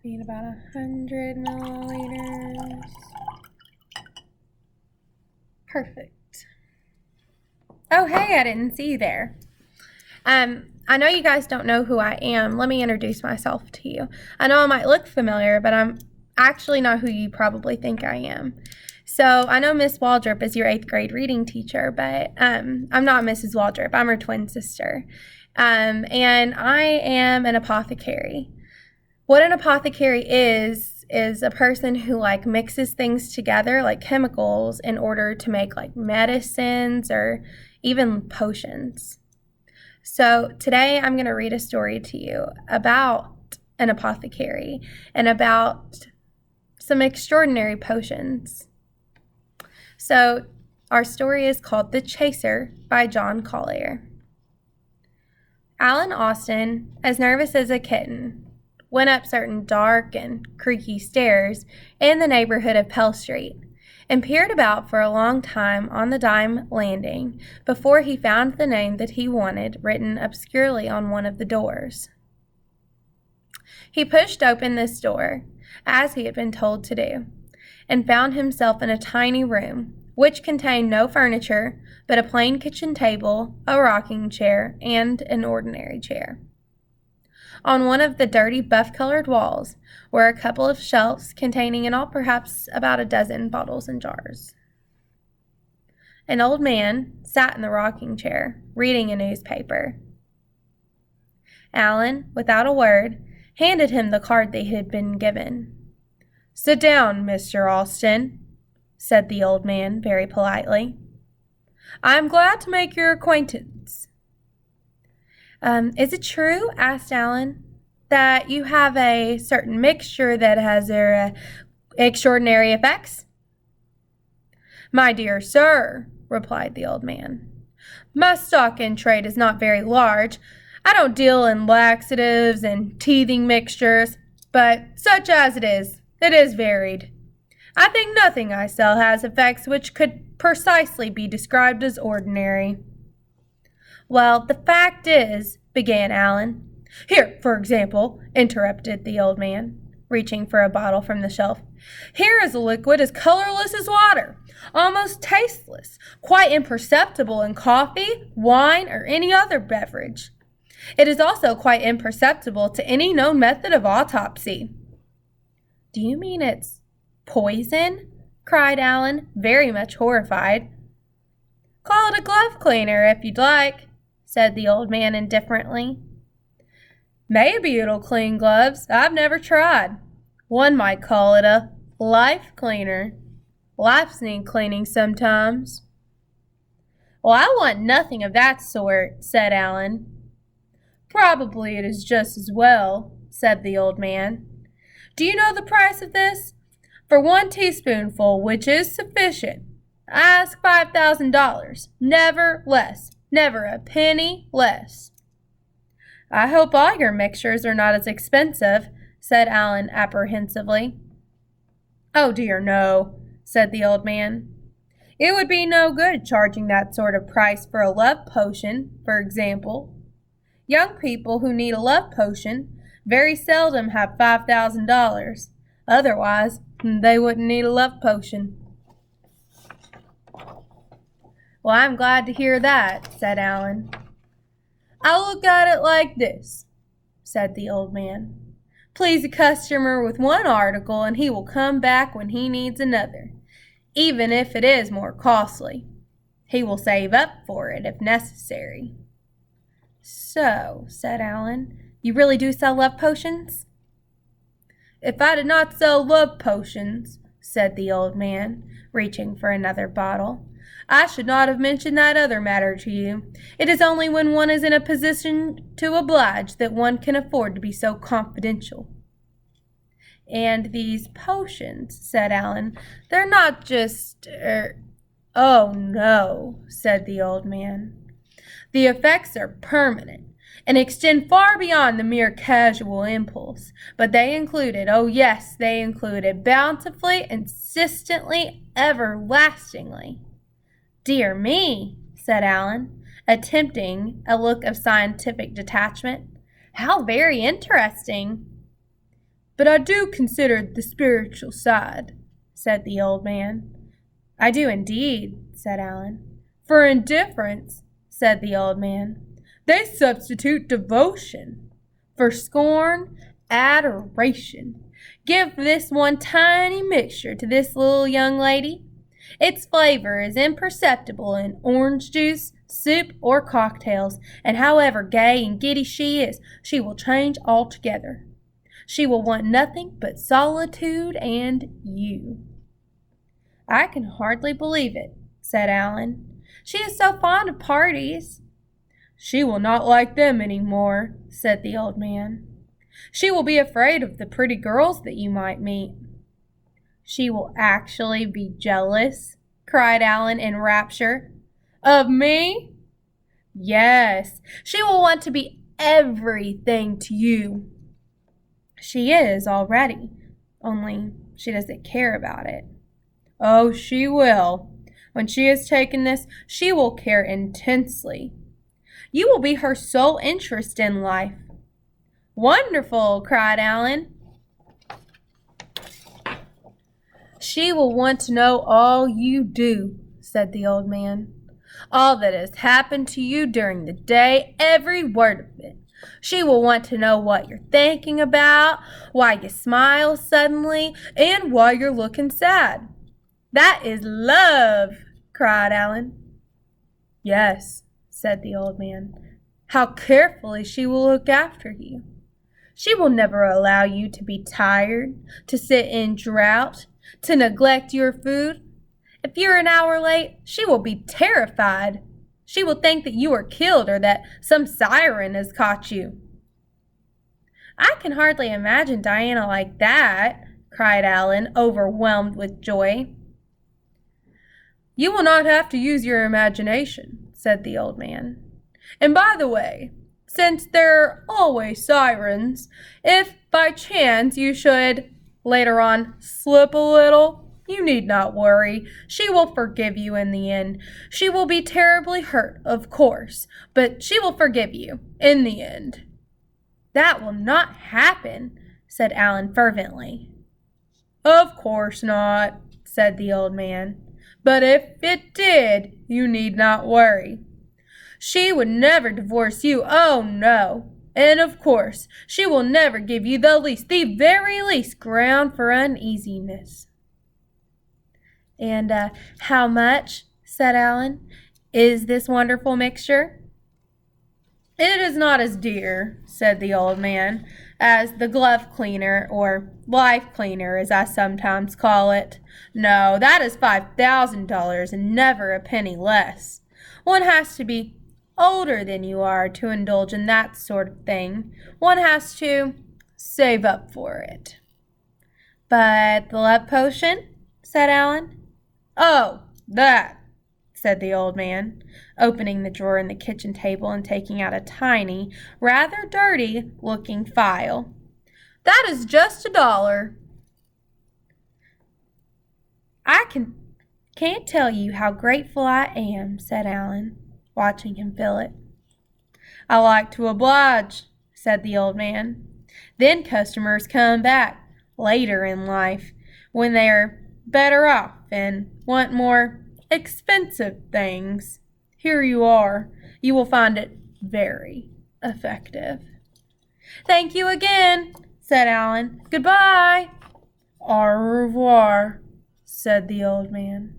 Need about 100 milliliters. Perfect. Oh, hey, I didn't see you there. I know you guys don't know who I am. Let me introduce myself to you. I know I might look familiar, but I'm actually not who you probably think I am. So I know Miss Waldrop is your 8th grade reading teacher, but I'm not Mrs. Waldrop. I'm her twin sister. And I am an apothecary. What an apothecary is a person who mixes things together like chemicals in order to make medicines or even potions. So today I'm going to read a story to you about an apothecary and about some extraordinary potions. So our story is called The Chaser by John Collier. Alan Austin, as nervous as a kitten, went up certain dark and creaky stairs in the neighborhood of Pell Street and peered about for a long time on the dime landing before he found the name that he wanted written obscurely on one of the doors. He pushed open this door, as he had been told to do, and found himself in a tiny room, which contained no furniture but a plain kitchen table, a rocking chair, and an ordinary chair. On one of the dirty buff-colored walls were a couple of shelves containing in all perhaps about a dozen bottles and jars. An old man sat in the rocking chair, reading a newspaper. Alan, without a word, handed him the card they had been given. "Sit down, Mr. Austin," said the old man very politely. "I am glad to make your acquaintance." Is it true," asked Alan, "that you have a certain mixture that has extraordinary effects?" "My dear sir," replied the old man, "my stock in trade is not very large. I don't deal in laxatives and teething mixtures, but such as it is varied. I think nothing I sell has effects which could precisely be described as ordinary." "Well, the fact is," began Alan. "Here, for example," interrupted the old man, reaching for a bottle from the shelf. "Here is a liquid as colorless as water, almost tasteless, quite imperceptible in coffee, wine, or any other beverage. It is also quite imperceptible to any known method of autopsy." "Do you mean it's poison?" cried Alan, very much horrified. "Call it a glove cleaner if you'd like," said the old man indifferently. "Maybe it'll clean gloves. I've never tried. One might call it a life cleaner. Lives need cleaning sometimes." "Well, I want nothing of that sort," said Alan. "Probably it is just as well," said the old man. "Do you know the price of this? For 1 teaspoonful, which is sufficient, I ask $5,000, never less. Never a penny less." "I hope all your mixtures are not as expensive," said Alan apprehensively. "Oh dear, no," said the old man. "It would be no good charging that sort of price for a love potion, for example. Young people who need a love potion very seldom have $5,000. Otherwise, they wouldn't need a love potion." "Well, I'm glad to hear that," said Alan. "I'll look at it like this," said the old man. "Please a customer with one article and he will come back when he needs another, even if it is more costly. He will save up for it if necessary." "So," said Alan, "you really do sell love potions?" "If I did not sell love potions," said the old man, reaching for another bottle, "I should not have mentioned that other matter to you. It is only when one is in a position to oblige that one can afford to be so confidential." "And these potions," said Alan, "they're not just, "Oh, no," said the old man. "The effects are permanent and extend far beyond the mere casual impulse, but they included, oh yes, they included bountifully, insistently, everlastingly." "Dear me," said Alan, attempting a look of scientific detachment. "How very interesting." but I do consider the spiritual side, said the old man. I do indeed, said Alan. For indifference, said the old man, they substitute devotion. For scorn, adoration. Give this one tiny mixture to this little young lady. Its flavor is imperceptible in orange juice, soup, or cocktails, and however gay and giddy she is, she will change altogether. She will want nothing but solitude and you. I can hardly believe it, said Alan. She is so fond of parties. She will not like them any more, said the old man. She will be afraid of the pretty girls that you might meet. She will actually be jealous, cried Alan in rapture. Of me? Yes, she will want to be everything to you. She is already, only she doesn't care about it. Oh, she will. When she has taken this, she will care intensely. You will be her sole interest in life. Wonderful, cried Alan. She will want to know all you do, said the old man. All that has happened to you during the day, every word of it. She will want to know what you're thinking about, why you smile suddenly, and why you're looking sad. That is love, cried Alan. Yes, said the old man. How carefully she will look after you. She will never allow you to be tired, to sit in drought, to neglect your food. If you're an hour late, she will be terrified. She will think that you are killed or that some siren has caught you. I can hardly imagine Diana like that, cried Alan, overwhelmed with joy. You will not have to use your imagination, said the old man. And by the way, since there are always sirens, if by chance you should, later on, slip a little, you need not worry. She will forgive you in the end. She will be terribly hurt, of course, but she will forgive you in the end. That will not happen, said Alan fervently. Of course not, said the old man. But if it did, you need not worry. She would never divorce you, oh no. And of course, she will never give you the very least ground for uneasiness. And how much, said Alan, is this wonderful mixture? It is not as dear, said the old man, as the glove cleaner, or life cleaner, as I sometimes call it. No, that is $5,000 and never a penny less. One has to be older than you are to indulge in that sort of thing. One has to save up for it. But the love potion, said Alan. Oh, that, said the old man, opening the drawer in the kitchen table and taking out a tiny, rather dirty-looking phial. That is just $1. I can't tell you how grateful I am, said Alan, watching him fill it. I like to oblige, said the old man. Then customers come back later in life when they are better off and want more expensive things. Here you are. You will find it very effective. Thank you again, said Alan. Goodbye. Au revoir, said the old man.